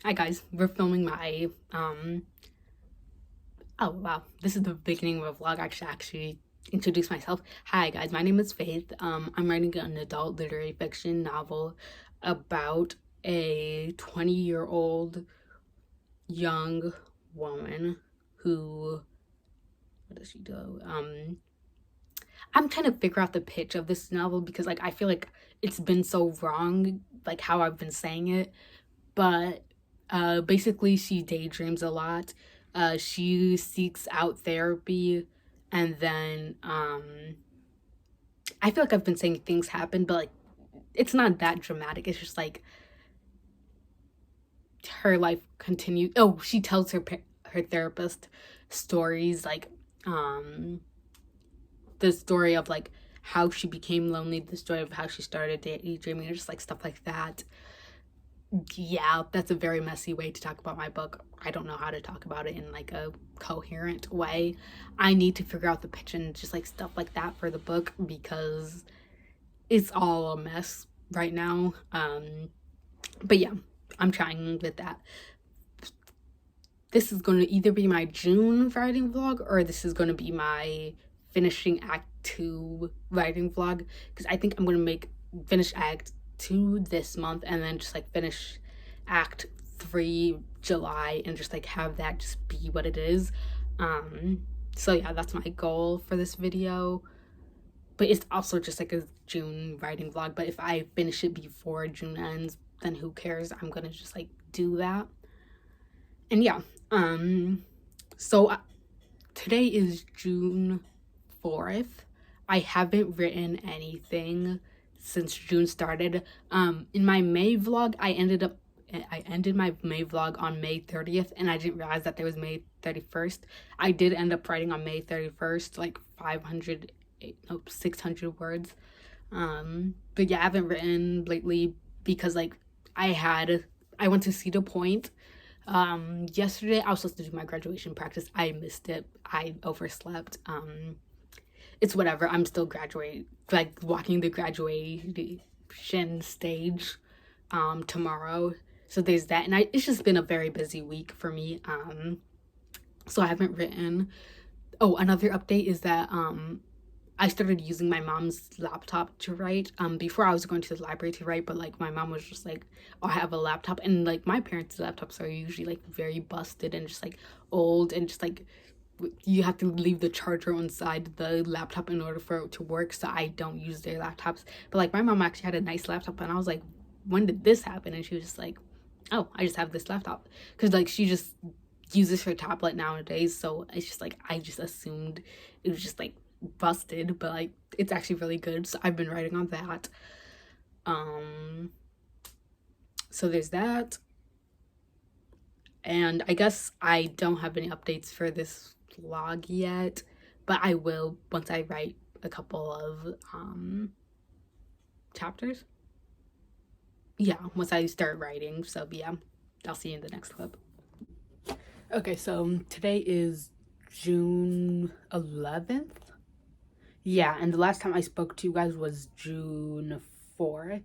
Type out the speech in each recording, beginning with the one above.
Hi guys, we're filming my oh wow, this is the beginning of a vlog. I should actually introduce myself. Hi guys, my name is Faith. I'm writing an adult literary fiction novel about a 20-year-old young woman who, what does she do? I'm trying to figure out the pitch of this novel because I feel like it's been so wrong, like how I've been saying it. But basically she daydreams a lot. She seeks out therapy, and then I feel like I've been saying things happen, but it's not that dramatic. It's just her life continues. Oh, she tells her therapist stories, the story of how she became lonely, the story of how she started daydreaming, just stuff like that. Yeah, that's a very messy way to talk about my book. I don't know how to talk about it in a coherent way. I need to figure out the pitch and just stuff like that for the book because it's all a mess right now. But yeah, I'm trying with that. This is going to either be my June writing vlog or this is going to be my finishing Act 2 writing vlog, because I think I'm going to finish Act 2 this month and then just finish Act 3 July and just have that just be what it is. So yeah, that's my goal for this video, but it's also just a June writing vlog. But if I finish it before June ends, then who cares? I'm gonna just do that. And yeah, so today is June 4th. I haven't written anything since June started. In my May vlog, I ended my May vlog on May 30th, and I didn't realize that there was May 31st. I did end up writing on May 31st, 600 words. But yeah, I haven't written lately because I went to Cedar Point yesterday. I was supposed to do my graduation practice. I missed it. I overslept. It's whatever. I'm still walking the graduation stage tomorrow. So there's that. And it's just been a very busy week for me. So I haven't written. Oh, another update is that I started using my mom's laptop to write. Before I was going to the library to write, but my mom was just oh, I have a laptop. And my parents' laptops are usually very busted and just old and just you have to leave the charger inside the laptop in order for it to work, so I don't use their laptops. But my mom actually had a nice laptop, and I was like, when did this happen? And she was just oh, I just have this laptop, because she just uses her tablet nowadays. So it's just I just assumed it was just busted, but it's actually really good. So I've been writing on that. So there's that. And I guess I don't have any updates for this vlog yet, but I will once I write a couple of chapters. Yeah, once I start writing. So yeah, I'll see you in the next clip. Okay, so today is June 11th. Yeah, and the last time I spoke to you guys was June 4th.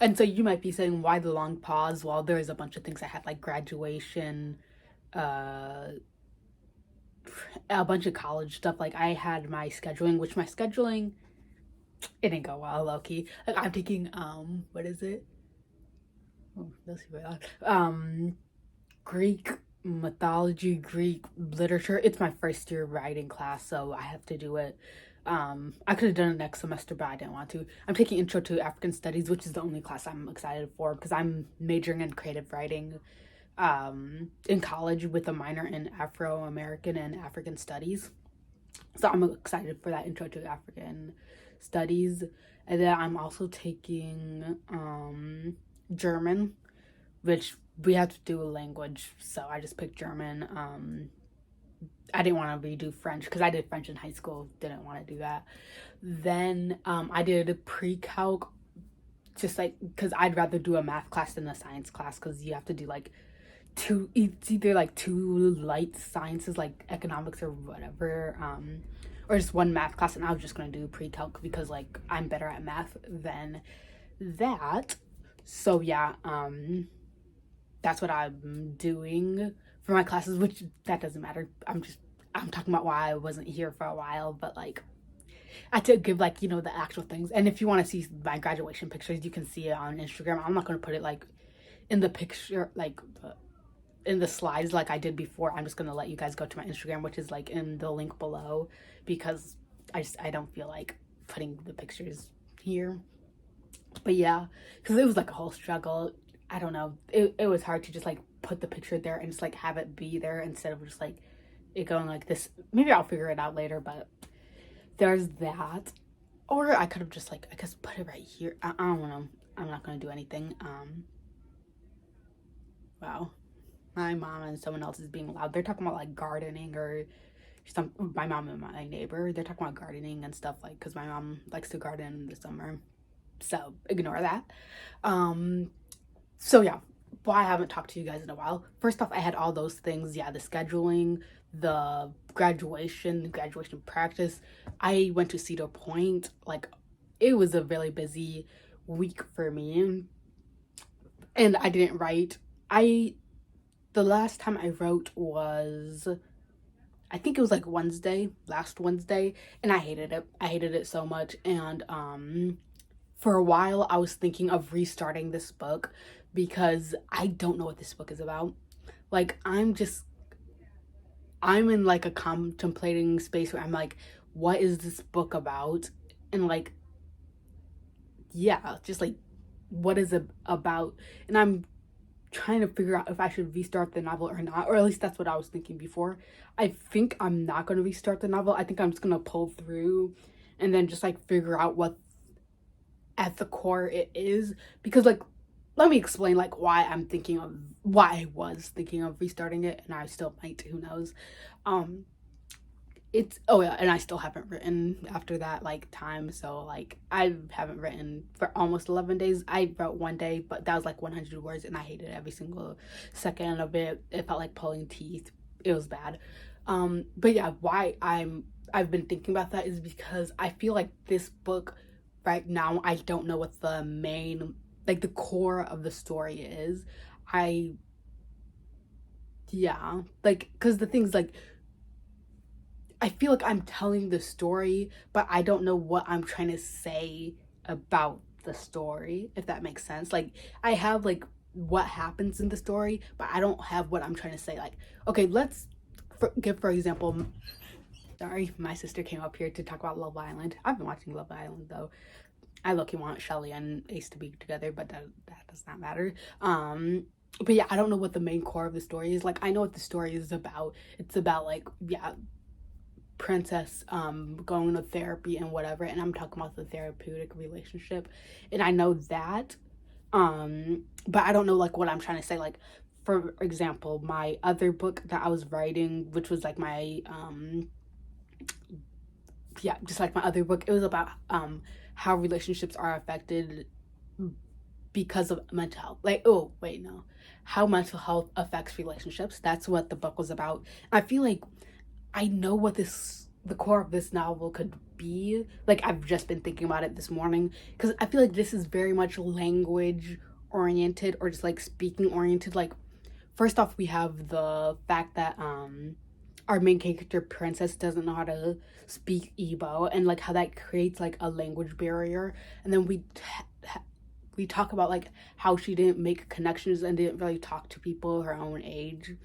And so you might be saying, why the long pause? Well, there's a bunch of things I had, graduation, a bunch of college stuff. I had my scheduling, which my scheduling, it didn't go well, low-key. I'm taking, what is it? Oh, that's very loud. Greek mythology, Greek literature. It's my first year writing class, so I have to do it. I could have done it next semester, but I didn't want to. I'm taking Intro to African Studies, which is the only class I'm excited for because I'm majoring in creative writing in college with a minor in Afro-American and African Studies. So I'm excited for that Intro to African Studies. And then I'm also taking German, which we have to do a language, so I just picked German. I didn't want to redo French because I did French in high school. Didn't want to do that. Then I did a pre-calc, just because I'd rather do a math class than a science class, because you have to do it's either two light sciences like economics or whatever, or just one math class. And I was just going to do pre-calc because I'm better at math than that. So yeah, that's what I'm doing for my classes, which that doesn't matter. I'm talking about why I wasn't here for a while, but like I had to give like, you know, the actual things. And if you want to see my graduation pictures, you can see it on Instagram. I'm not going to put it like in the picture, like in the slides like I did before. I'm just going to let you guys go to my Instagram, which is like in the link below, because I don't feel like putting the pictures here. But yeah, because it was like a whole struggle. I don't know. It was hard to just like put the picture there and just like have it be there instead of just like it going like this. Maybe I'll figure it out later, but there's that. Or I could have just like, I guess put it right here. I don't know. I'm not going to do anything. Wow. My mom and someone else is being loud. They're talking about like gardening or my mom and my neighbor. They're talking about gardening and stuff like, because my mom likes to garden in the summer. So ignore that. So yeah, why I haven't talked to you guys in a while. First off, I had all those things. Yeah, the scheduling, the graduation practice. I went to Cedar Point. Like, it was a really busy week for me. And I didn't write. The last time I wrote was, I think it was like last Wednesday, and I hated it. I hated it so much. And for a while I was thinking of restarting this book because I don't know what this book is about. Like, I'm in like a contemplating space where I'm like, what is this book about? And like, yeah, just like, what is it about? And I'm trying to figure out if I should restart the novel or not, or at least that's what I was thinking before. I think I'm not going to restart the novel. I think I'm just going to pull through and then just like figure out what at the core it is, because like, let me explain like why I was thinking of restarting it, and I still might, who knows. It's, oh yeah, and I still haven't written after that like time. So like, I haven't written for almost 11 days. I wrote one day, but that was like 100 words, and I hated every single second of it. It felt like pulling teeth. It was bad. But yeah, why I've been thinking about that is because I feel like this book right now, I don't know what the main, like the core of the story is. Yeah, like, because the thing's like, I feel like I'm telling the story, but I don't know what I'm trying to say about the story, if that makes sense. Like, I have like what happens in the story, but I don't have what I'm trying to say. Like, okay, let's give for example, sorry, my sister came up here to talk about Love Island. I've been watching Love Island though. I low-key want Shelly and Ace to be together, but that does not matter. But yeah, I don't know what the main core of the story is. Like, I know what the story is about. It's about like, yeah, Princess going to therapy and whatever, and I'm talking about the therapeutic relationship, and I know that, but I don't know like what I'm trying to say. Like, for example, my other book that I was writing, which was like my yeah, just like my other book, it was about how relationships are affected because of mental health. Like, oh wait, no, how mental health affects relationships. That's what the book was about. I feel like I know what the core of this novel could be. Like, I've just been thinking about it this morning, because I feel like this is very much language oriented, or just like speaking oriented. Like, first off, we have the fact that our main character Princess doesn't know how to speak Igbo, and like how that creates like a language barrier. And then we talk about like how she didn't make connections and didn't really talk to people her own age.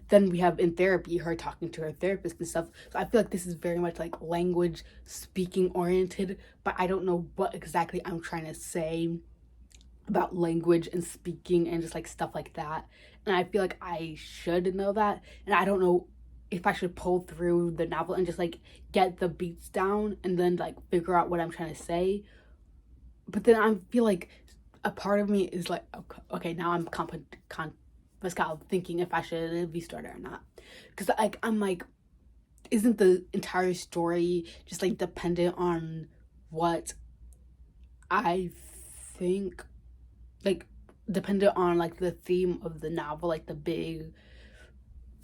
Then we have in therapy her talking to her therapist and stuff. So I feel like this is very much like language speaking oriented, but I don't know what exactly I'm trying to say about language and speaking and just like stuff like that. And I feel like I should know that, and I don't know if I should pull through the novel and just like get the beats down and then like figure out what I'm trying to say. But then I feel like a part of me is like, okay, now I'm thinking if I should restart it or not, because like I'm like, isn't the entire story just like dependent on what I think, like dependent on like the theme of the novel, like the big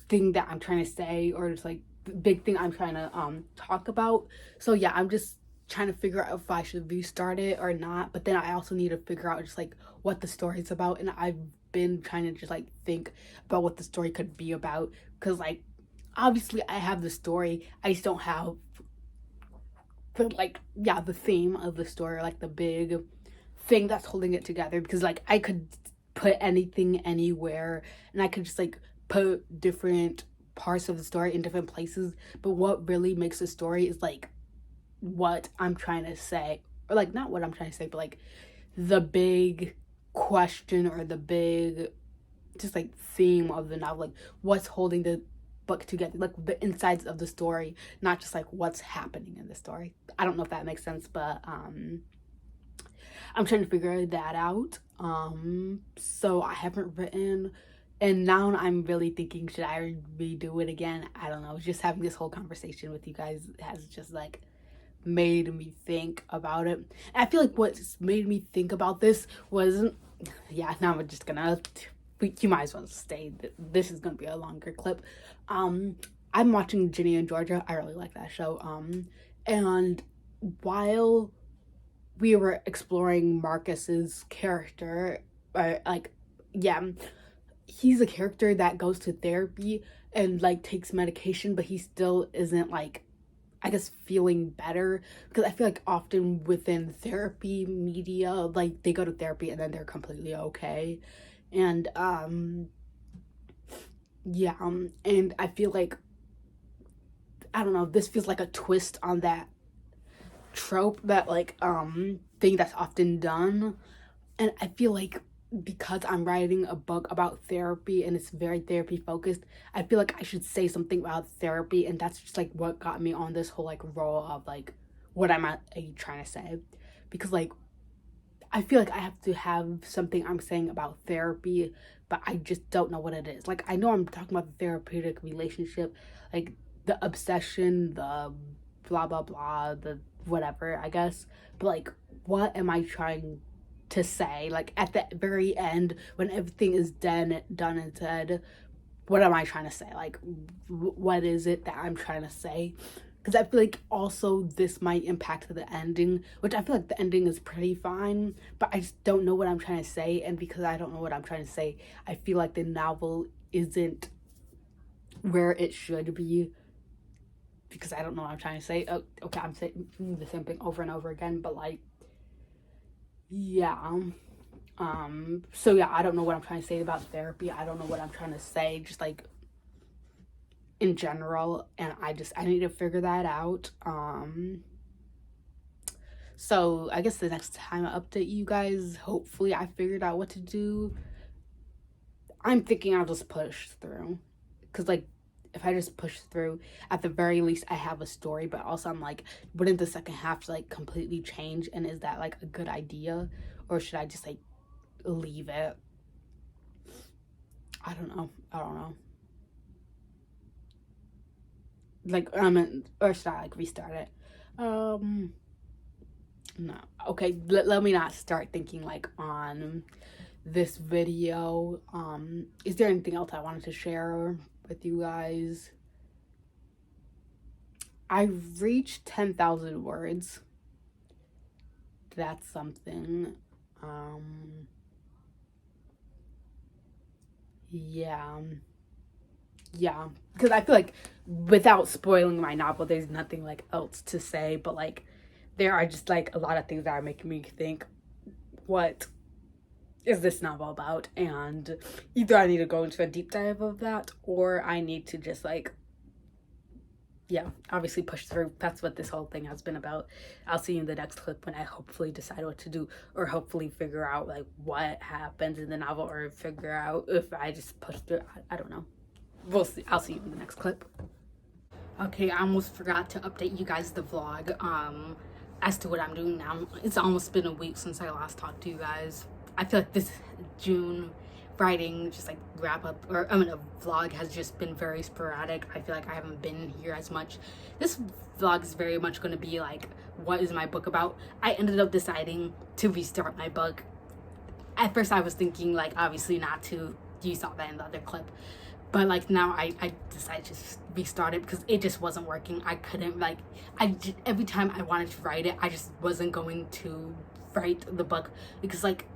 thing that I'm trying to say, or just like the big thing I'm trying to talk about. So yeah, I'm just trying to figure out if I should restart it or not. But then I also need to figure out just like what the story's about, and I've been trying to just like think about what the story could be about, because like obviously I have the story, I just don't have the theme of the story, like the big thing that's holding it together. Because like I could put anything anywhere, and I could just like put different parts of the story in different places, but what really makes a story is like what I'm trying to say, or like not what I'm trying to say, but like the big question or the big just like theme of the novel, like what's holding the book together, like the insides of the story, not just like what's happening in the story. I don't know if that makes sense, but I'm trying to figure that out. So I haven't written, and now I'm really thinking, should I redo it again? I don't know. Just having this whole conversation with you guys has just like made me think about it. And I feel like what's made me think about this was, yeah, now I'm just gonna, you might as well stay. This is gonna be a longer clip. I'm watching Ginny and Georgia. I really like that show. And while we were exploring Marcus's character, he's a character that goes to therapy and like takes medication, but he still isn't like, I guess, feeling better. Because I feel like often within therapy media, like they go to therapy and then they're completely okay. And and I feel like, I don't know, this feels like a twist on that trope, that like thing that's often done. And I feel like because I'm writing a book about therapy and it's very therapy focused, I feel like I should say something about therapy, and that's just like what got me on this whole like role of like what am I trying to say. Because like I feel like I have to have something I'm saying about therapy, but I just don't know what it is. Like I know I'm talking about the therapeutic relationship, like the obsession, the blah blah blah, the whatever, I guess, but like what am I trying to say? Like at the very end, when everything is done and said, what am I trying to say? Like what is it that I'm trying to say? Because I feel like also this might impact the ending, which I feel like the ending is pretty fine, but I just don't know what I'm trying to say. And because I don't know what I'm trying to say, I feel like the novel isn't where it should be, because I don't know what I'm trying to say. Oh, okay, I'm saying the same thing over and over again, but like, yeah. So yeah, I don't know what I'm trying to say about therapy. I don't know what I'm trying to say, just like in general, and I need to figure that out. So I guess the next time I update you guys, hopefully I figured out what to do. I'm thinking I'll just push through, because like if I just push through, at the very least I have a story. But also I'm like, wouldn't the second half like completely change, and is that like a good idea, or should I just like leave it? I don't know. Like or should I like restart it? No. Okay, let me not start thinking like on this video. Is there anything else I wanted to share with you guys? I reached 10,000 words. That's something. Yeah, because I feel like without spoiling my novel, there's nothing like else to say, but like there are just like a lot of things that are making me think, what is this novel about? And either I need to go into a deep dive of that, or I need to just like, yeah, obviously push through. That's what this whole thing has been about. I'll see you in the next clip when I hopefully decide what to do, or hopefully figure out like what happens in the novel, or figure out if I just push through. I don't know. We'll see. I'll see you in the next clip. Okay, I almost forgot to update you guys the vlog as to what I'm doing now. It's almost been a week since I last talked to you guys. I feel like this June writing just like wrap up, or I mean a vlog, has just been very sporadic. I feel like I haven't been here as much. This vlog is very much going to be like, what is my book about? I ended up deciding to restart my book. At first I was thinking like obviously not to, you saw that in the other clip, but like now I decided to just restart it because it just wasn't working. I couldn't like every time I wanted to write it, I just wasn't going to write the book, because like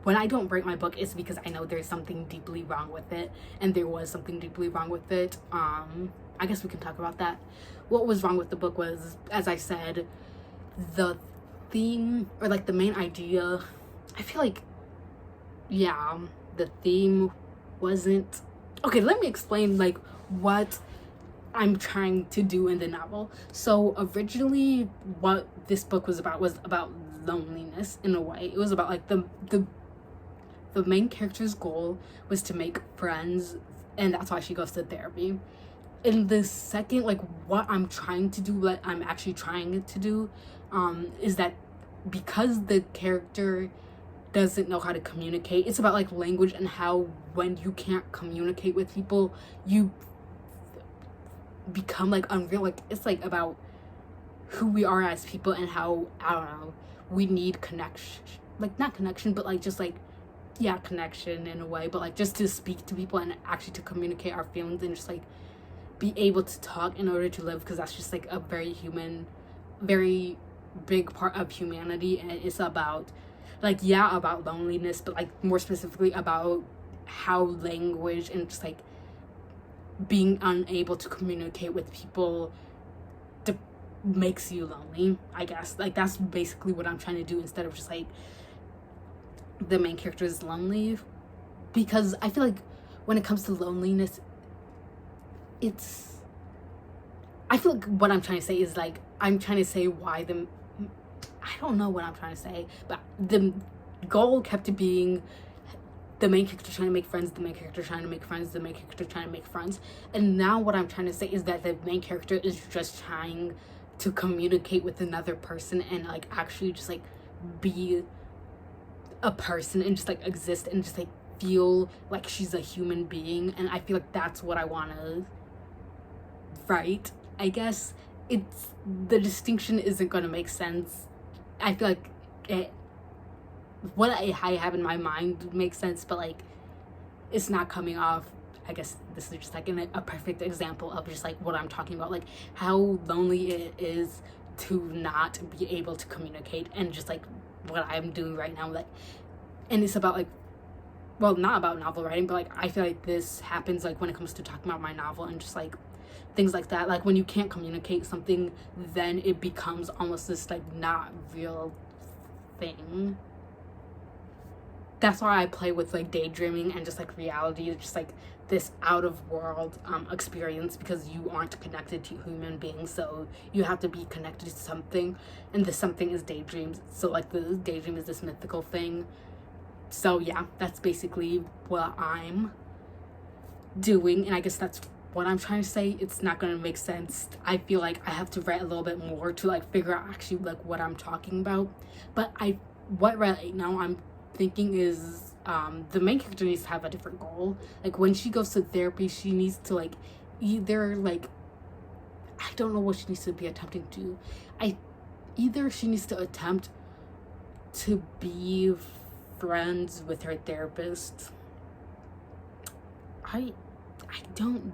when I don't write my book, it's because I know there's something deeply wrong with it, and there was something deeply wrong with it. I guess we can talk about that. What was wrong with the book was, as I said, the theme, or like the main idea. I feel like, yeah, the theme wasn't okay. Let me explain like what I'm trying to do in the novel. So originally what this book was about loneliness in a way. It was about like the main character's goal was to make friends, and that's why she goes to therapy. In the second, like what I'm trying to do, what I'm actually trying to do, is that because the character doesn't know how to communicate, it's about like language and how when you can't communicate with people, you become like unreal. Like it's like about who we are as people and how, I don't know, we need connection, like not connection, but like just like, yeah, connection in a way, but like just to speak to people and actually to communicate our feelings and just like be able to talk in order to live, because that's just like a very human, very big part of humanity. And it's about like, yeah, about loneliness, but like more specifically about how language and just like being unable to communicate with people makes you lonely, I guess. Like that's basically what I'm trying to do, instead of just like the main character is lonely. Because I feel like when it comes to loneliness, I feel like what I'm trying to say is like, I'm trying to say why I don't know what I'm trying to say, but the goal kept being the main character trying to make friends, the main character trying to make friends, the main character trying to make friends. And now what I'm trying to say is that the main character is just trying to communicate with another person and like actually just like be a person and just like exist and just like feel like she's a human being. And I feel like that's what I want to write. I guess it's, the distinction isn't going to make sense. I feel like what I have in my mind makes sense, but like it's not coming off. I guess this is just like a perfect example of just like what I'm talking about, like how lonely it is to not be able to communicate, and just like what I'm doing right now. Like, and it's about like, well, not about novel writing, but like I feel like this happens like when it comes to talking about my novel and just like things like that. Like when you can't communicate something, then it becomes almost this like not real thing. That's why I play with like daydreaming and just like reality, just like this out of world experience, because you aren't connected to human beings, so you have to be connected to something, and the something is daydreams. So like the daydream is this mythical thing. So yeah, that's basically what I'm doing, and I guess that's what I'm trying to say. It's not gonna make sense. I feel like I have to write a little bit more to like figure out actually like what I'm talking about. But what right now I'm thinking is the main character needs to have a different goal. Like when she goes to therapy, she needs to like either like, I don't know what she needs to be attempting to. Either she needs to attempt to be friends with her therapist. I don't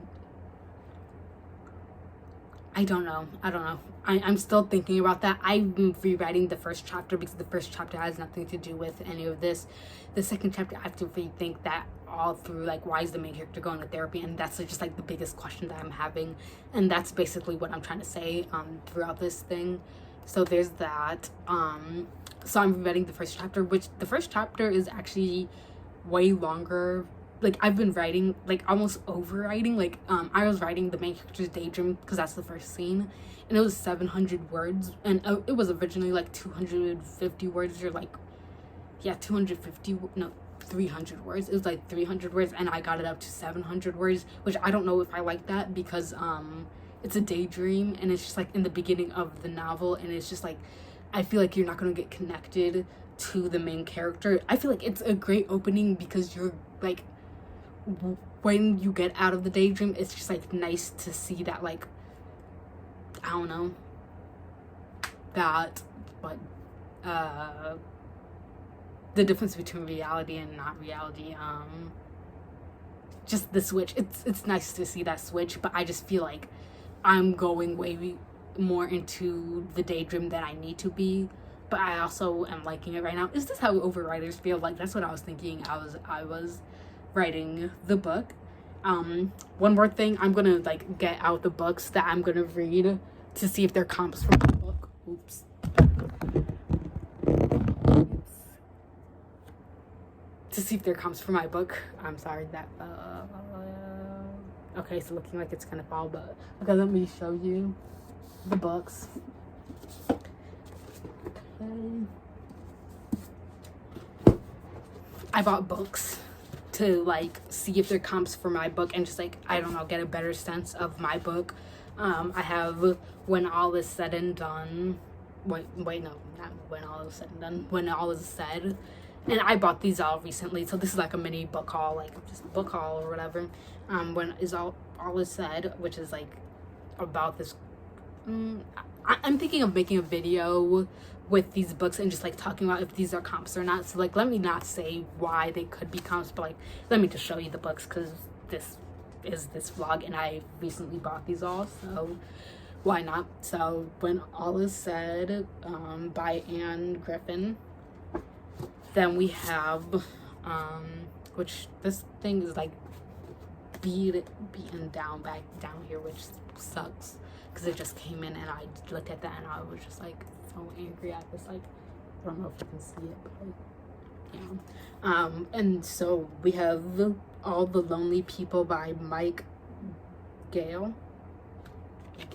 know. I'm still thinking about that. I'm rewriting the first chapter because the first chapter has nothing to do with any of this. The second chapter, I have to rethink that all through, like, why is the main character going to therapy? And that's just like the biggest question that I'm having. And that's basically what I'm trying to say throughout this thing. So there's that. So I'm rewriting the first chapter, which the first chapter is actually way longer. Like I've been writing, like almost overwriting. Like I was writing the main character's daydream because that's the first scene, and it was 700 words, and it was originally like 250 words, or like, yeah, 300 words. It was like 300 words, and I got it up to 700 words, which I don't know if I like that, because it's a daydream, and it's just like in the beginning of the novel, and it's just like, I feel like you're not gonna get connected to the main character. I feel like it's a great opening because you're like, when you get out of the daydream, it's just like nice to see that, like, I don't know, that, but the difference between reality and not reality. just the switch. It's nice to see that switch, but I just feel like I'm going way more into the daydream than I need to be. But I also am liking it right now. Is this how overwriters feel? Like, that's what I was thinking. I was writing the book. One more thing, I'm gonna like get out the books that I'm gonna read to see if they're comps from the book. Oops. To see if they're comps for my book. I'm sorry that okay, so looking like it's gonna fall, but okay, let me show you the books. Okay. I bought books to like see if they're comps for my book and just like, I don't know, get a better sense of my book. I have When All Is Said and Done. Wait, no, not When All Is Said and Done. When All Is Said. And I bought these all recently, so this is like a mini book haul, like just a book haul or whatever. When all is said, which is like about this. I'm thinking of making a video with these books and just like talking about if these are comps or not. So like, let me not say why they could be comps, but like, let me just show you the books because this is this vlog and I recently bought these all, so why not? So When All Is Said, by Anne Griffin. Then we have, which this thing is like beaten down back down here, which sucks because it just came in and I looked at that and I was just like so angry at this. Like, I don't know if you can see it, but like, yeah. And so we have All the Lonely People by Mike Gale, I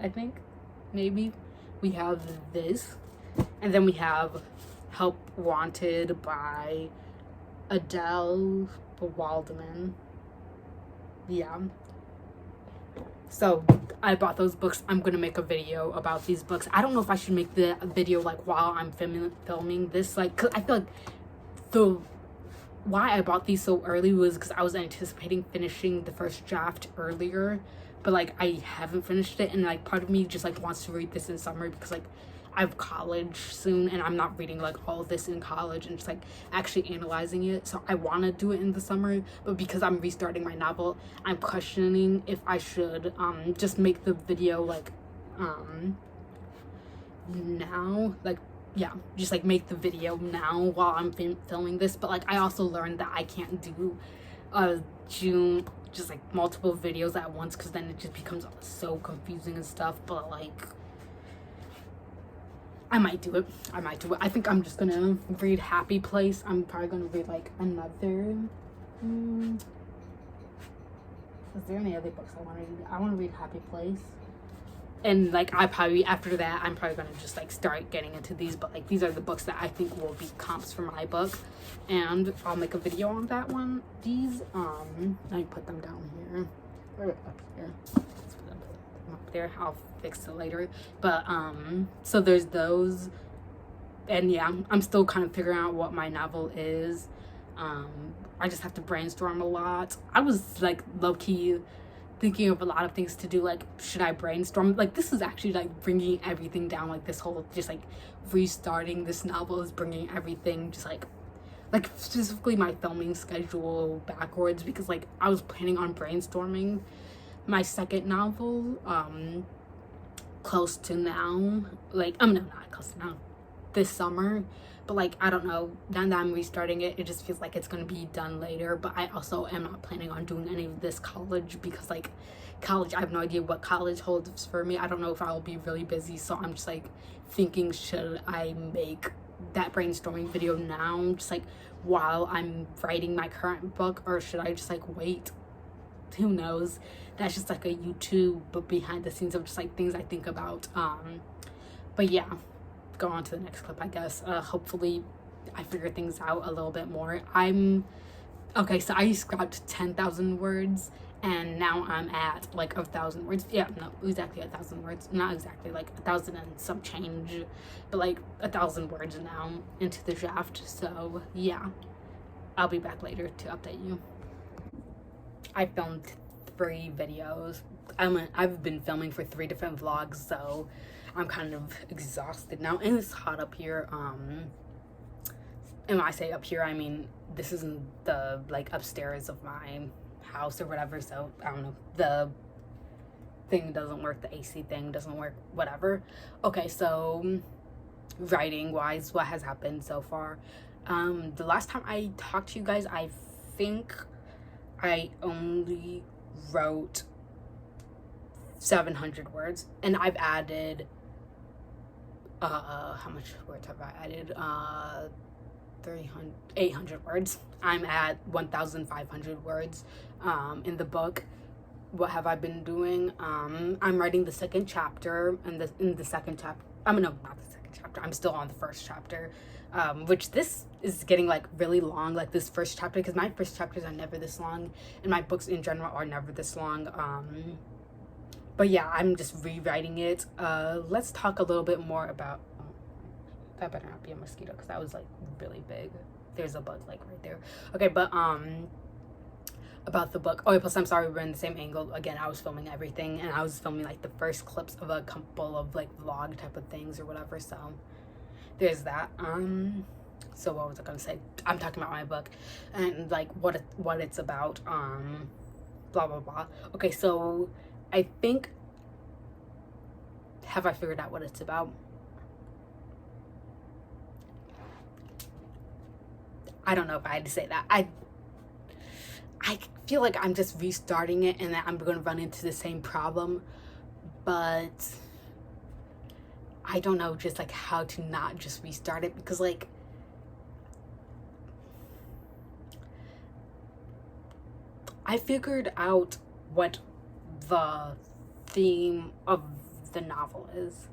think, maybe. We have this, and then we have Help Wanted by Adele Waldman. Yeah. So I bought those books. I'm gonna make a video about these books. I don't know if I should make the video like while I'm filming this, like, cause I feel like why I bought these so early was because I was anticipating finishing the first draft earlier, but like I haven't finished it, and like part of me just like wants to read this in summer because like I have college soon and I'm not reading like all of this in college and just like actually analyzing it. So I want to do it in the summer, but because I'm restarting my novel, I'm questioning if I should just make the video like now, like, yeah, just like make the video now while I'm filming this. But like I also learned that I can't do June just like multiple videos at once because then it just becomes so confusing and stuff. But like I might do it. I think I'm just gonna read Happy Place. I'm probably gonna read like another is there any other books I want to read? I want to read Happy Place. And like I probably after that I'm probably gonna just like start getting into these, but like these are the books that I think will be comps for my book, and I'll make a video on that one. These let me put them down here or up here. Let's put them up there. I'll fix it later. But so there's those, and yeah, I'm still kind of figuring out what my novel is. I just have to brainstorm a lot. I was like low-key thinking of a lot of things to do, like should I brainstorm, like this is actually like bringing everything down, like this whole just like restarting this novel is bringing everything just like specifically my filming schedule backwards, because like I was planning on brainstorming my second novel close to now, like no, not close to now, this summer. But like I don't know, now that I'm restarting it, it just feels like it's gonna be done later. But I also am not planning on doing any of this college, because like college, I have no idea what college holds for me. I don't know if I'll be really busy, so I'm just like thinking, should I make that brainstorming video now, just like while I'm writing my current book, or should I just like wait? Who knows? That's just like a YouTube but behind the scenes of just like things I think about. But yeah, go on to the next clip, I guess. Hopefully I figure things out a little bit more. Okay, so I scrapped 10,000 words and now I'm at like 1,000 words. Yeah, no, exactly 1,000 words. Not exactly, like 1,000 and some change, but like 1,000 words now into the draft. So yeah, I'll be back later to update you. I filmed 3 videos. I've been filming for 3 different vlogs, so I'm kind of exhausted now, and it's hot up here. and when I say up here, I mean this isn't the like upstairs of my house or whatever, so I don't know, the thing doesn't work, the AC thing doesn't work, whatever. Okay, so writing wise, what has happened so far? The last time I talked to you guys, I think I only wrote 700 words, and I've added how much words have I added? 800 words. I'm at 1,500 words in the book. What have I been doing? I'm writing the second chapter, and in the second chapter, I mean, no, not the second chapter, I'm still on the first chapter, which this is getting like really long, like this first chapter, because my first chapters are never this long, and my books in general are never this long. But yeah, I'm just rewriting it. Let's talk a little bit more about, that better not be a mosquito, because that was like really big. There's a bug like right there. Okay, but about the book. Oh, plus I'm sorry we're in the same angle again. I was filming everything, and I was filming like the first clips of a couple of like vlog type of things or whatever, so there's that. So what was I gonna say? I'm talking about my book and like what it's about, blah blah blah. Okay, so I think, have I figured out what it's about? I don't know if I had to say that. I feel like I'm just restarting it and that I'm going to run into the same problem, but I don't know just like how to not just restart it, because like I figured out what the theme of the novel is.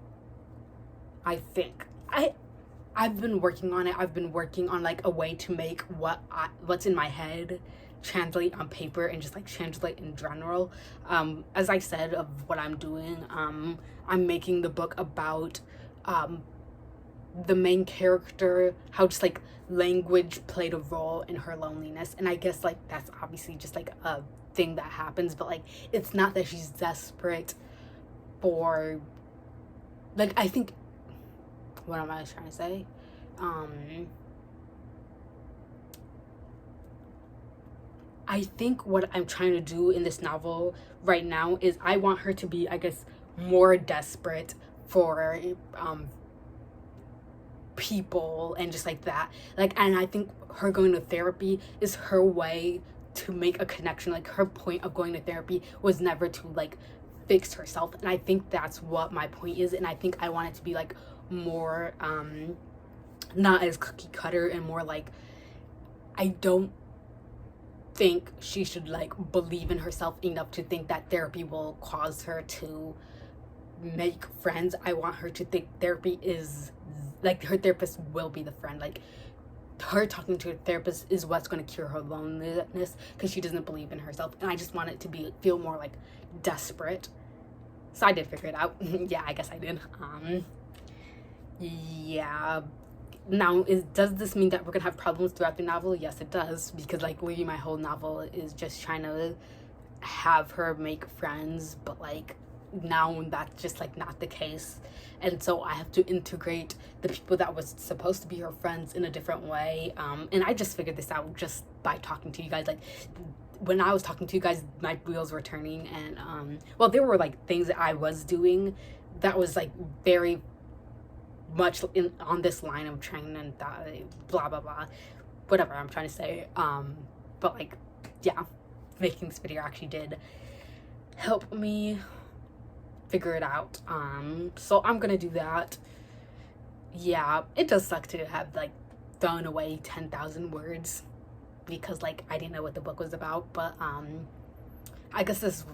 I think I've been working on it. I've been working on like a way to make what's in my head translate on paper and just like translate in general. As I said of what I'm doing, I'm making the book about the main character, how just like language played a role in her loneliness. And I guess like that's obviously just like a thing that happens, but like it's not that she's desperate for, like, I think, what am I trying to say? I think what I'm trying to do in this novel right now is I want her to be, I guess, more desperate for people and just like that. Like, and I think her going to therapy is her way to make a connection. Like, her point of going to therapy was never to like fix herself, and I think that's what my point is. And I think I want it to be like more not as cookie cutter and more like, I don't think she should like believe in herself enough to think that therapy will cause her to make friends. I want her to think therapy is like, her therapist will be the friend. Like, her talking to her therapist is what's going to cure her loneliness, because she doesn't believe in herself. And I just want it to feel more like desperate. So I did figure it out. Yeah, I guess I did. Yeah. Now, does this mean that we're gonna have problems throughout the novel? Yes, it does, because like literally my whole novel is just trying to have her make friends, but like now that's just like not the case, and so I have to integrate the people that was supposed to be her friends in a different way. And I just figured this out just by talking to you guys. Like, when I was talking to you guys, my wheels were turning, and well, there were like things that I was doing that was like very much on this line of trying and blah blah blah, whatever I'm trying to say. But like, yeah, making this video actually did help me figure it out. So I'm gonna do that. Yeah, it does suck to have like thrown away 10,000 words because like I didn't know what the book was about, but I guess this is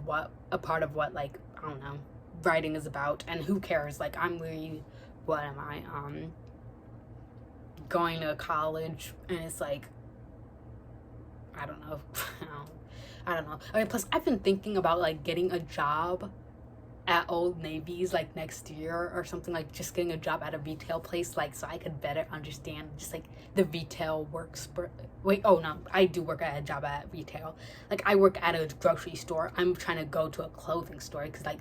a part of what, like, I don't know, writing is about. And who cares? Like, I'm really, what am I, going to college, and it's like, I don't know. I don't know. Okay, plus I've been thinking about like getting a job at Old Navy's like next year or something, like just getting a job at a retail place, like so I could better understand just like the retail works. Wait, oh no, I do work at a job at retail. Like, I work at a grocery store. I'm trying to go to a clothing store because like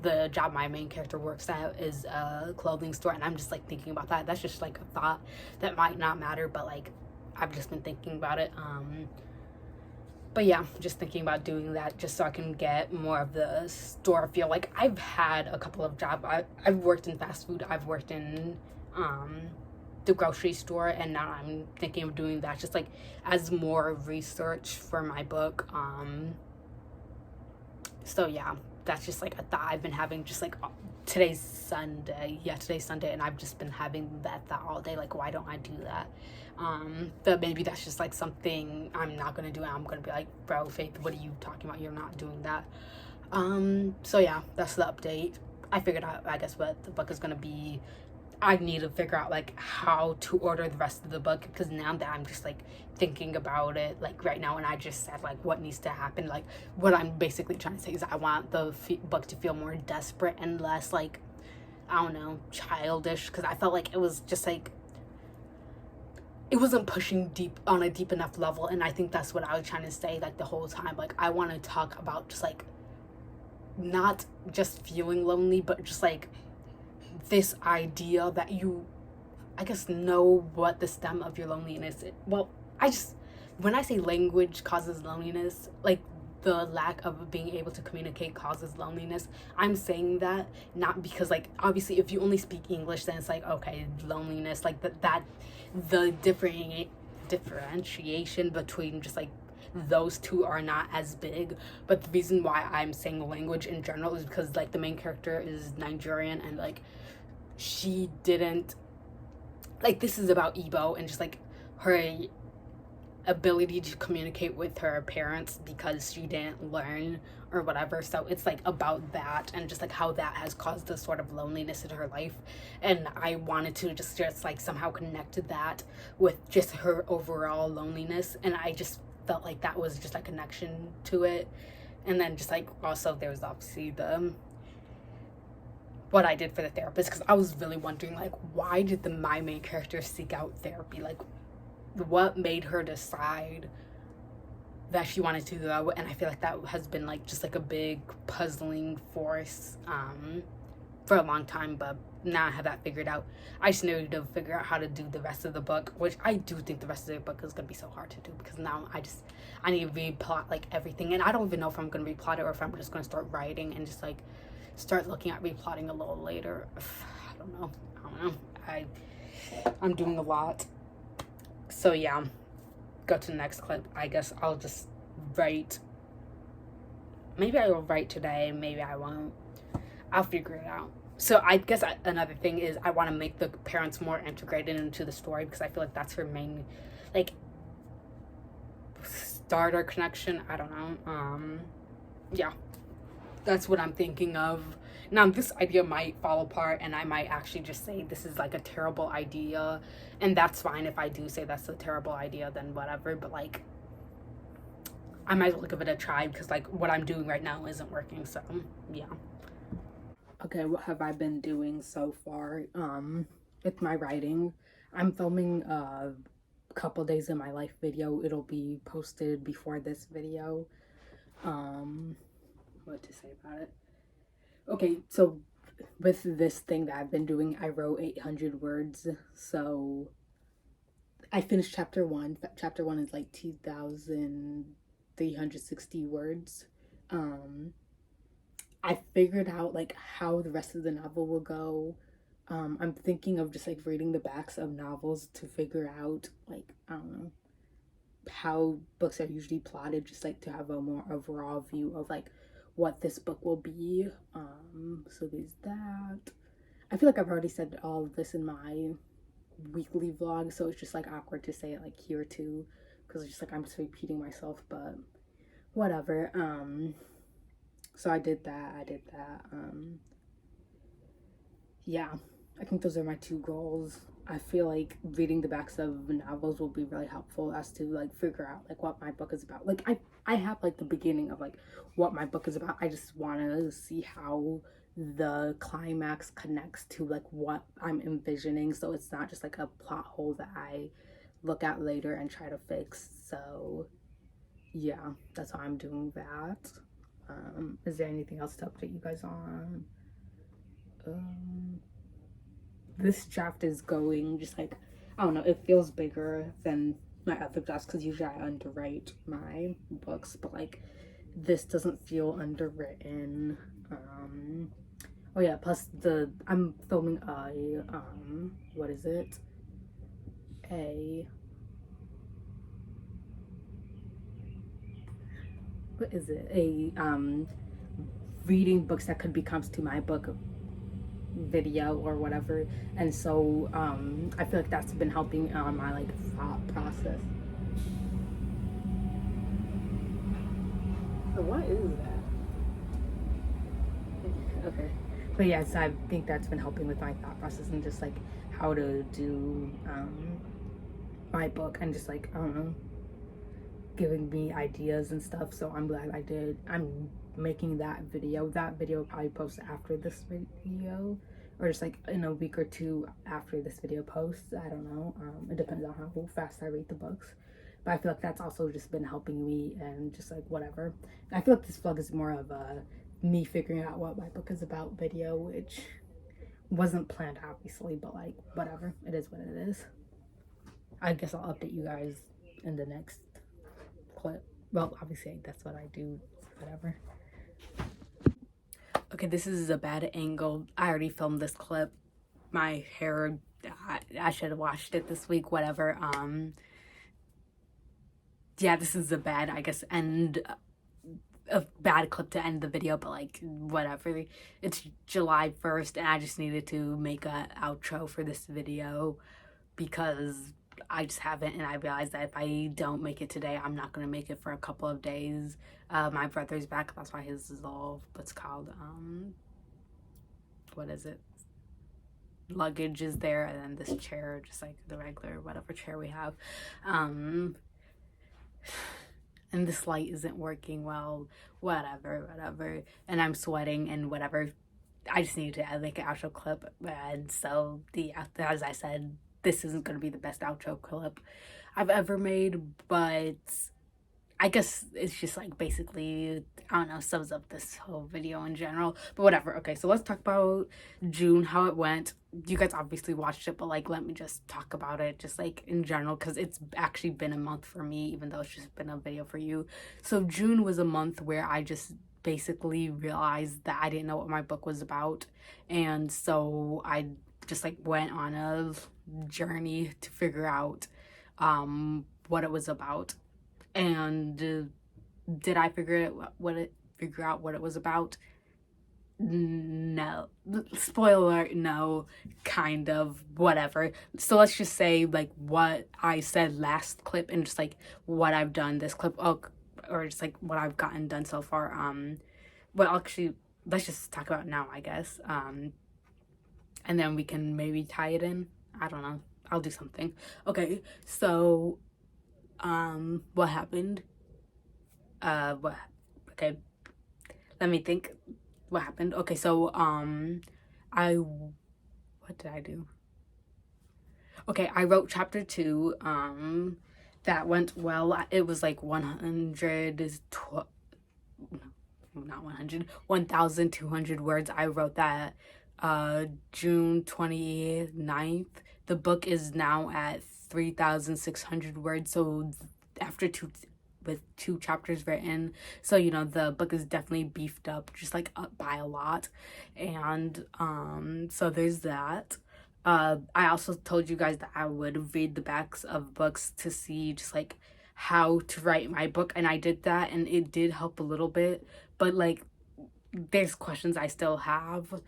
the job my main character works at is a clothing store, and I'm just like thinking about that. That's just like a thought that might not matter, but like I've just been thinking about it. But yeah, just thinking about doing that just so I can get more of the store feel. Like I've had a couple of jobs. I've worked in fast food. I've worked in the grocery store, and now I'm thinking of doing that just like as more research for my book. So yeah, that's just like a thought I've been having. Just like today's Sunday, and I've just been having that thought all day. Like, why don't I do that? But maybe that's just like something I'm not gonna do. I'm gonna be like, bro, Faith, what are you talking about? You're not doing that. So yeah, that's the update. I figured out, I guess, what the book is gonna be. I need to figure out like how to order the rest of the book, because now that I'm just like thinking about it like right now, and I just said like what needs to happen, like what I'm basically trying to say is I want the book to feel more desperate and less like, I don't know, childish, because I felt like it was just like it wasn't pushing deep on a deep enough level. And I think that's what I was trying to say like the whole time. Like I want to talk about just like not just feeling lonely, but just like this idea that you, I guess, know what the stem of your loneliness is. Well, when I say language causes loneliness, like the lack of being able to communicate causes loneliness, I'm saying that not because like obviously if you only speak English then it's like okay, loneliness, like that the differentiation between just like those two are not as big. But the reason why I'm saying language in general is because like the main character is Nigerian, and like she didn't, like, this is about Igbo and just like her ability to communicate with her parents because she didn't learn or whatever. So it's like about that and just like how that has caused a sort of loneliness in her life. And I wanted to just like somehow connect to that with just her overall loneliness, and I just felt like that was just a connection to it. And then just like also there was obviously the what I did for the therapist, because I was really wondering like why did my main character seek out therapy, like what made her decide that she wanted to go. And I feel like that has been like just like a big puzzling force for a long time, but now I have that figured out. I just need to figure out how to do the rest of the book, which I do think the rest of the book is gonna be so hard to do, because now I need to replot like everything, and I don't even know if I'm gonna replot it or if I'm just gonna start writing and just like start looking at replotting a little later. I don't know. I'm doing a lot. So yeah, go to the next clip. I guess I'll just write. Maybe I will write today, maybe I won't. I'll figure it out. So I guess another thing is I want to make the parents more integrated into the story, because I feel like that's her main like starter connection. I don't know. Yeah, that's what I'm thinking of. Now this idea might fall apart and I might actually just say this is like a terrible idea, and that's fine if I do say that's a terrible idea, then whatever. But like I might as well give it a try, because like what I'm doing right now isn't working. So yeah. Okay, what have I been doing so far with my writing? I'm filming a couple days in my life video. It'll be posted before this video. What to say about it? Okay, so with this thing that I've been doing, I wrote 800 words. So I finished chapter 1. Chapter 1 is like 2,360 words. I figured out like how the rest of the novel will go. I'm thinking of just like reading the backs of novels to figure out like, I don't know, how books are usually plotted, just like to have a more overall view of like what this book will be. So there's that. I feel like I've already said all of this in my weekly vlog, so it's just like awkward to say it like here too, because it's just like I'm just repeating myself, but whatever. So I did that. Yeah, I think those are my two goals. I feel like reading the backs of novels will be really helpful as to like figure out like what my book is about. Like I have like the beginning of like what my book is about. I just want to see how the climax connects to like what I'm envisioning, so it's not just like a plot hole that I look at later and try to fix. So yeah, that's how I'm doing that. Is there anything else to update you guys on? This draft is going just like, I don't know, it feels bigger than my other drafts because usually I underwrite my books, but like this doesn't feel underwritten. Oh yeah, plus I'm filming a what is it? A reading books that could become to my book video or whatever, and so I feel like that's been helping on my like thought process. So what is that? Okay, but yes, I think that's been helping with my thought process and just like how to do my book, and just like, I don't know, giving me ideas and stuff. So I'm glad I did. I'm making that video. That video will probably post after this video, or just like in a week or two after this video posts. I don't know. It depends on how fast I read the books. But I feel like that's also just been helping me, and just like whatever. I feel like this vlog is more of a me figuring out what my book is about video, which wasn't planned obviously, but like whatever. It is what it is. I guess I'll update you guys in the next clip. Well, obviously that's what I do, whatever. Okay, this is a bad angle. I already filmed this clip. My hair, I should have washed it this week, whatever. Yeah, this is a bad, I guess, a bad clip to end the video, but like whatever. It's July 1st and I just needed to make a outro for this video because I just haven't, and I realized that if I don't make it today, I'm not gonna make it for a couple of days. My brother's back, that's why his is all what's called what is it, luggage is there, and then this chair, just like the regular whatever chair we have, and this light isn't working well, whatever, and I'm sweating and whatever. I just needed to make an outro clip, and so as I said, this isn't going to be the best outro clip I've ever made, but I guess it's just like basically, I don't know, sums up this whole video in general, but whatever. Okay, so let's talk about June, how it went. You guys obviously watched it, but like let me just talk about it just like in general, because it's actually been a month for me, even though it's just been a video for you. So June was a month where I just basically realized that I didn't know what my book was about, and so I just like went on a journey to figure out what it was about. And did I figure out what it was about? No. Spoiler alert, no. Kind of, whatever. So let's just say like what I said last clip and just like what I've done this clip, or just like what I've gotten done so far. But actually, let's just talk about now, I guess. And then we can maybe tie it in. I don't know. I'll do something. Okay, so what happened? Okay, let me think. What happened? Okay, so what did I do? Okay, I wrote chapter 2. That went well. It was like 1,200 words. I wrote that June 29th. The book is now at 3,600 words, so after with 2 chapters written, so you know the book is definitely beefed up, just like up by a lot. And so there's that. I also told you guys that I would read the backs of books to see just like how to write my book, and I did that, and it did help a little bit, but like there's questions I still have.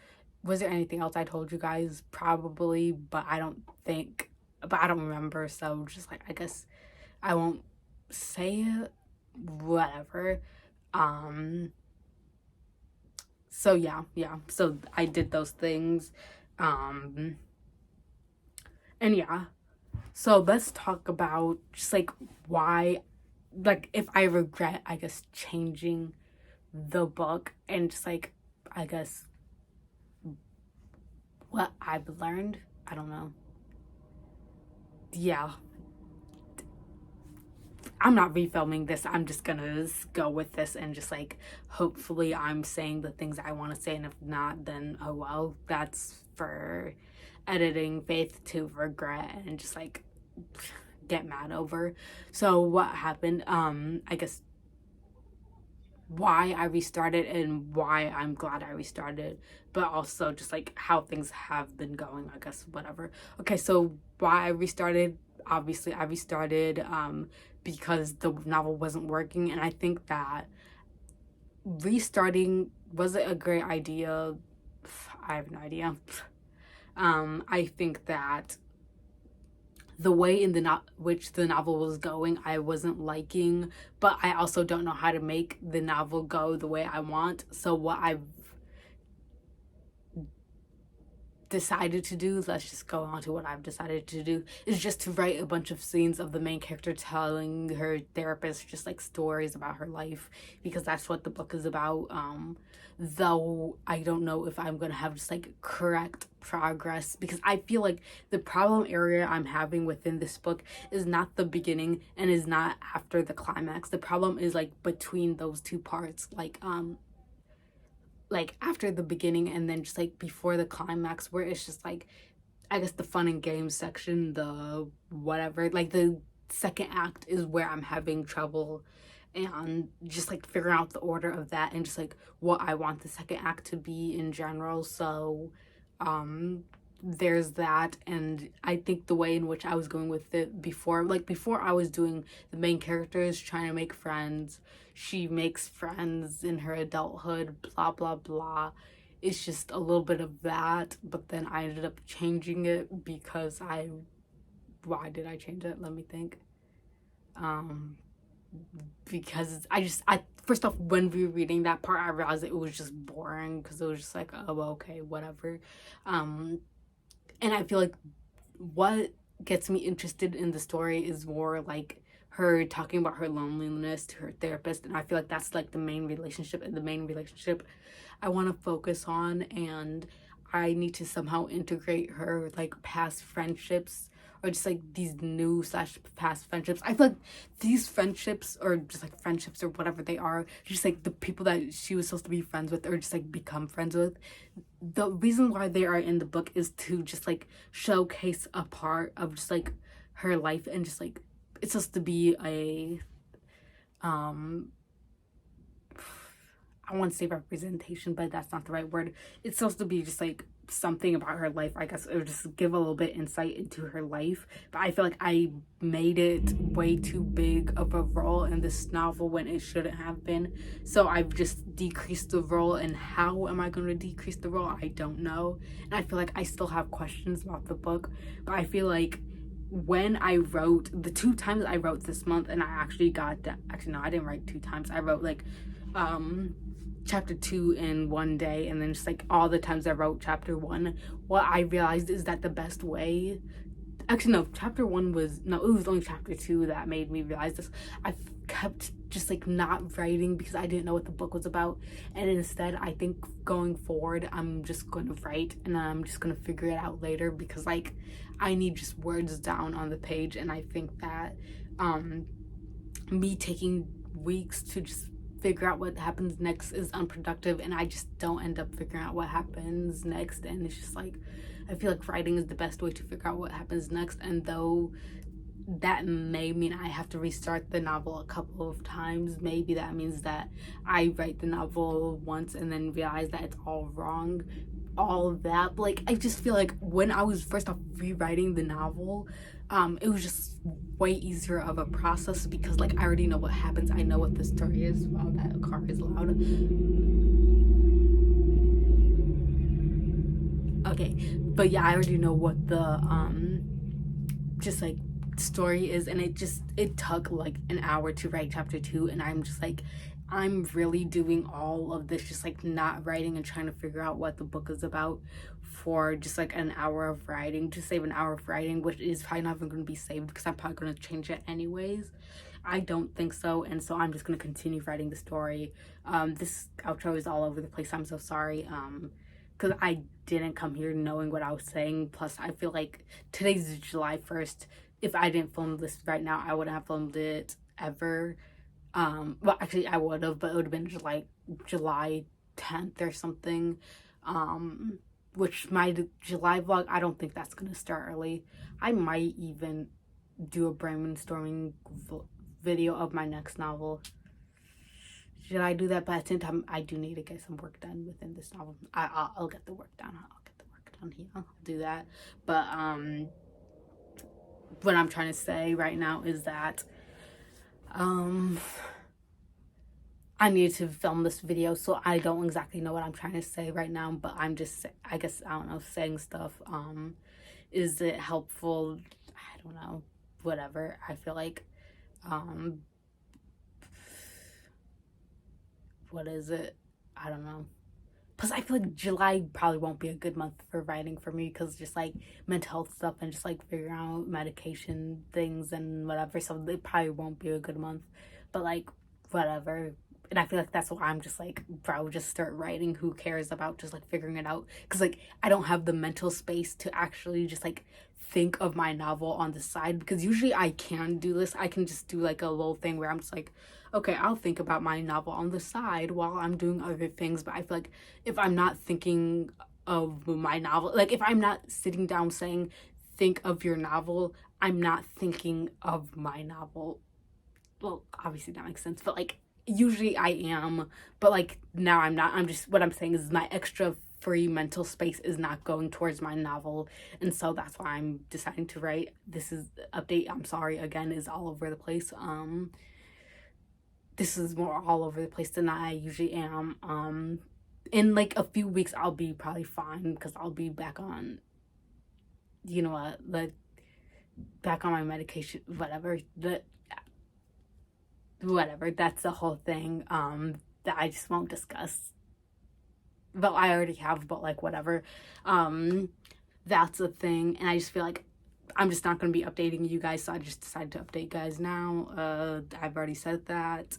Was there anything else I told you guys? Probably, but I don't remember, so just like I guess I won't say it, whatever. So yeah, so I did those things, and yeah, so let's talk about just like why, like if I regret, I guess, changing the book, and just like I guess what I've learned. I don't know. Yeah, I'm not refilming this. I'm just gonna go with this and just like, hopefully I'm saying the things I want to say, and if not, then oh well, that's for editing Faith to regret and just like get mad over. So what happened, I guess why I restarted and why I'm glad I restarted, but also just like how things have been going, I guess, whatever. Okay, so why I restarted, obviously I restarted because the novel wasn't working, and I think that restarting was it a great idea? I have no idea. I think that the way in which the novel was going, I wasn't liking, but I also don't know how to make the novel go the way I want. So what I've decided to do, let's just go on to what I've decided to do, is just to write a bunch of scenes of the main character telling her therapist just like stories about her life, because that's what the book is about. Though I don't know if I'm gonna have just like correct progress, because I feel like the problem area I'm having within this book is not the beginning and is not after the climax. The problem is like between those two parts, like after the beginning and then just like before the climax, where it's just like, I guess the fun and games section, the whatever, like the second act is where I'm having trouble, and just like figuring out the order of that and just like what I want the second act to be in general. So there's that. And I think the way in which I was going with it before, like before I was doing the main characters trying to make friends, she makes friends in her adulthood, blah blah blah, it's just a little bit of that. But then I ended up changing it because why did I change it? Let me think. Because I first off, when we were reading that part, I realized it was just boring, because it was just like, oh okay, whatever. And I feel like what gets me interested in the story is more like her talking about her loneliness to her therapist, and I feel like that's like the main relationship, and the main relationship I want to focus on. And I need to somehow integrate her like past friendships, or just like these new slash past friendships. I feel like these friendships, or just like friendships or whatever they are, just like the people that she was supposed to be friends with or just like become friends with, the reason why they are in the book is to just like showcase a part of just like her life, and just like it's supposed to be a I want to say representation, but that's not the right word. It's supposed to be just like something about her life, I guess, or just give a little bit insight into her life. But I feel like I made it way too big of a role in this novel when it shouldn't have been. So I've just decreased the role, and how am I going to decrease the role? I don't know. And I feel like I still have questions about the book, but I feel like when I wrote, the 2 times I wrote this month, and I actually got that, actually no, I didn't write 2 times. I wrote like chapter 2 in one day, and then just like all the times I wrote chapter 1, what I realized is that the best way, actually no, chapter 1 was, no, it was only chapter 2 that made me realize this. I kept just like not writing because I didn't know what the book was about, and instead I think going forward I'm just going to write, and I'm just going to figure it out later, because like I need just words down on the page. And I think that me taking weeks to just figure out what happens next is unproductive, and I just don't end up figuring out what happens next. And it's just like, I feel like writing is the best way to figure out what happens next. And though that may mean I have to restart the novel a couple of times, maybe that means that I write the novel once and then realize that it's all wrong, all of that. But like, I just feel like when I was first off rewriting the novel, it was just way easier of a process, because like I already know what happens, I know what the story is. Wow, that car is loud. Okay, but yeah, I already know what the just like story is, and it took like an hour to write chapter 2, and I'm just like, I'm really doing all of this just like not writing and trying to figure out what the book is about for just like an hour of writing, to save an hour of writing, which is probably not even going to be saved because I'm probably going to change it anyways. I don't think so. And so I'm just going to continue writing the story. This outro is all over the place, I'm so sorry, because I didn't come here knowing what I was saying. Plus I feel like today's July 1st. If I didn't film this right now, I wouldn't have filmed it ever. Well, actually, I would have, but it would have been July 10th or something. Which my July vlog, I don't think that's gonna start early. I might even do a brainstorming video of my next novel. Should I do that? But at the same time, I do need to get some work done within this novel. I'll get the work done. I'll get the work done here. I'll do that. But what I'm trying to say right now is that I need to film this video, so I don't exactly know what I'm trying to say right now, but I'm just, I guess, I don't know, saying stuff. Is it helpful? I don't know, whatever. I feel like, what is it? I don't know. Plus, I feel like July probably won't be a good month for writing for me, because just like mental health stuff and just like figuring out medication things and whatever, so it probably won't be a good month, but like, whatever. And I feel like that's why I'm just like, bro, just start writing. Who cares about just like figuring it out? Because like, I don't have the mental space to actually just like think of my novel on the side, because usually I can do this. I can just do like a little thing where I'm just like, okay, I'll think about my novel on the side while I'm doing other things. But I feel like if I'm not thinking of my novel, like if I'm not sitting down saying, think of your novel, I'm not thinking of my novel. Well, obviously that makes sense, but like, usually I am, but like now I'm not. I'm just, what I'm saying is my extra free mental space is not going towards my novel, and so that's why I'm deciding to write. This is update, I'm sorry again, is all over the place. This is more all over the place than I usually am. In like a few weeks I'll be probably fine, because I'll be back on, you know what, like back on my medication, whatever. Whatever, that's the whole thing that I just won't discuss. Well, I already have, but like, whatever. That's a thing, and I just feel like I'm just not going to be updating you guys, so I just decided to update guys now. I've already said that.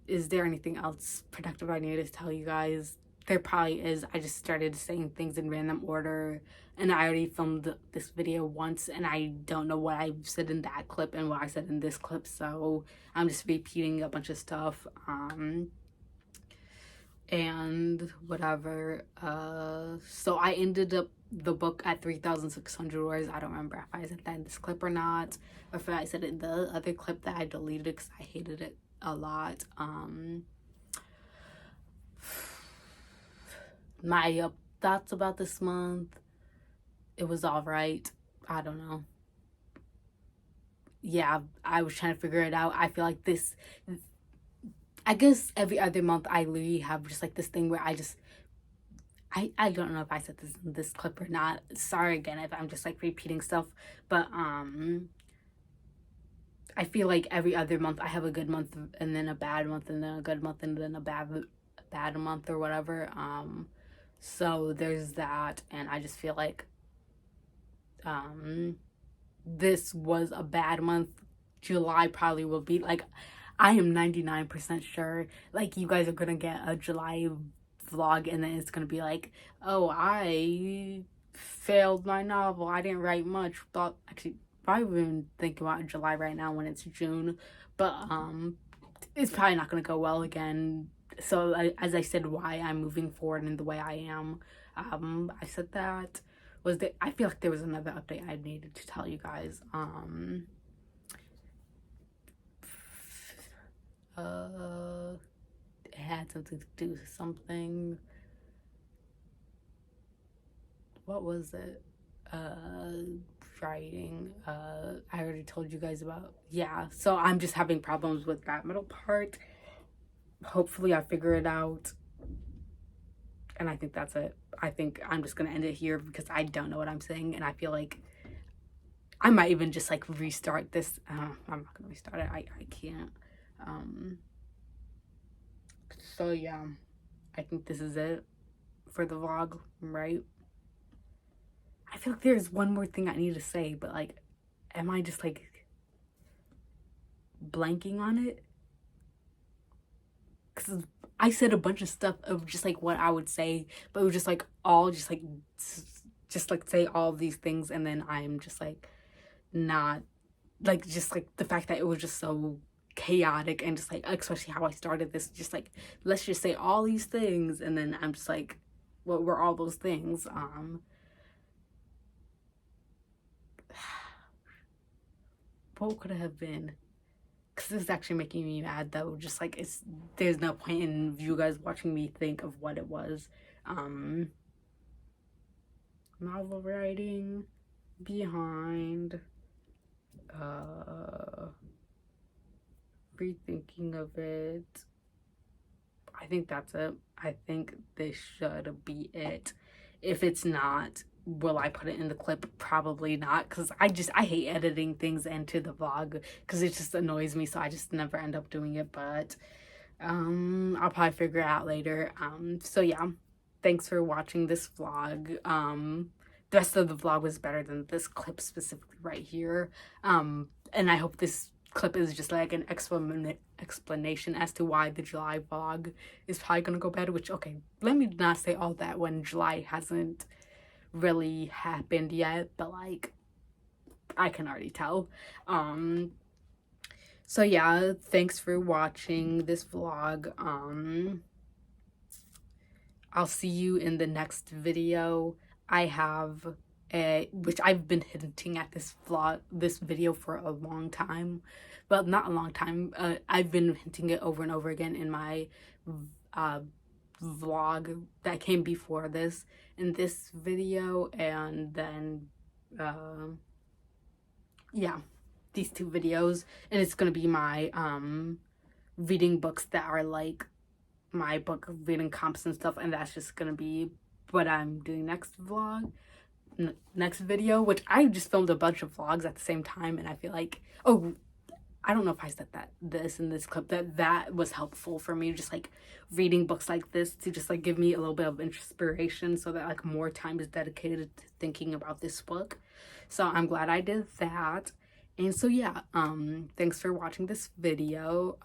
Is there anything else productive I need to tell you guys? There probably is. I just started saying things in random order, and I already filmed this video once, and I don't know what I said in that clip and what I said in this clip, so I'm just repeating a bunch of stuff, and whatever. So I ended up the book at 3,600 words. I don't remember if I said that in this clip or not, or if I said it in the other clip that I deleted because I hated it a lot. My thoughts about this month, it was all right. I don't know. Yeah, I was trying to figure it out. I feel like this, I guess every other month I literally have just like this thing where I don't know if I said this in this clip or not. Sorry again if I'm just like repeating stuff, but I feel like every other month I have a good month and then a bad month and then a good month and then a bad month or whatever. So there's that, and I just feel like this was a bad month. July probably will be like, I am 99% sure like you guys are gonna get a July vlog, and then it's gonna be like, oh, I failed my novel, I didn't write much. But actually, probably even thinking about July right now when it's June, but it's probably not gonna go well again. So as I said, why I'm moving forward in the way I am, I said that. I feel like there was another update I needed to tell you guys. It had something to do with something. What was it? Writing. I already told you guys about. Yeah, so I'm just having problems with that middle part. Hopefully I figure it out, and I think that's it. I think I'm just gonna end it here because I don't know what I'm saying, and I feel like I might even just like restart this. I'm not gonna restart it. I can't. So yeah, I think this is it for the vlog, right? I feel like there's one more thing I need to say, but like, am I just like blanking on it? Because I said a bunch of stuff of just like what I would say, but it was just like all just like say all these things, and then I'm just like not like, just like the fact that it was just so chaotic, and just like, especially how I started this, just like, let's just say all these things, and then I'm just like, what were all those things? What could it have been? Because this is actually making me mad though. Just like, there's no point in you guys watching me think of what it was. Novel writing behind, rethinking of it. I think that's it. I think this should be it. If it's not, will I put it in the clip? Probably not, because I hate editing things into the vlog, because it just annoys me, so I just never end up doing it. But I'll probably figure it out later. So yeah, thanks for watching this vlog. The rest of the vlog was better than this clip specifically right here. And I hope this clip is just like an explanation as to why the July vlog is probably gonna go bad, which, okay, let me not say all that when July hasn't really happened yet, but like, I can already tell. So yeah, thanks for watching this vlog. I'll see you in the next video. I have which I've been hinting at this video for a long time. Well, not a long time. I've been hinting it over and over again in my vlog that came before this, in this video, and then yeah, these two videos. And it's gonna be my reading books that are like my book reading comps and stuff, and that's just gonna be what I'm doing next vlog, next video, which I just filmed a bunch of vlogs at the same time, and I feel like, oh, I don't know if I said this in this clip, that was helpful for me, just like reading books like this to just like give me a little bit of inspiration, so that like more time is dedicated to thinking about this book. So I'm glad I did that. And so yeah, thanks for watching this video.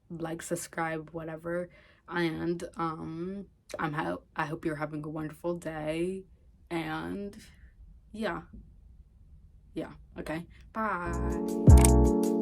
Like, subscribe, whatever, and I hope you're having a wonderful day, and yeah, okay, bye.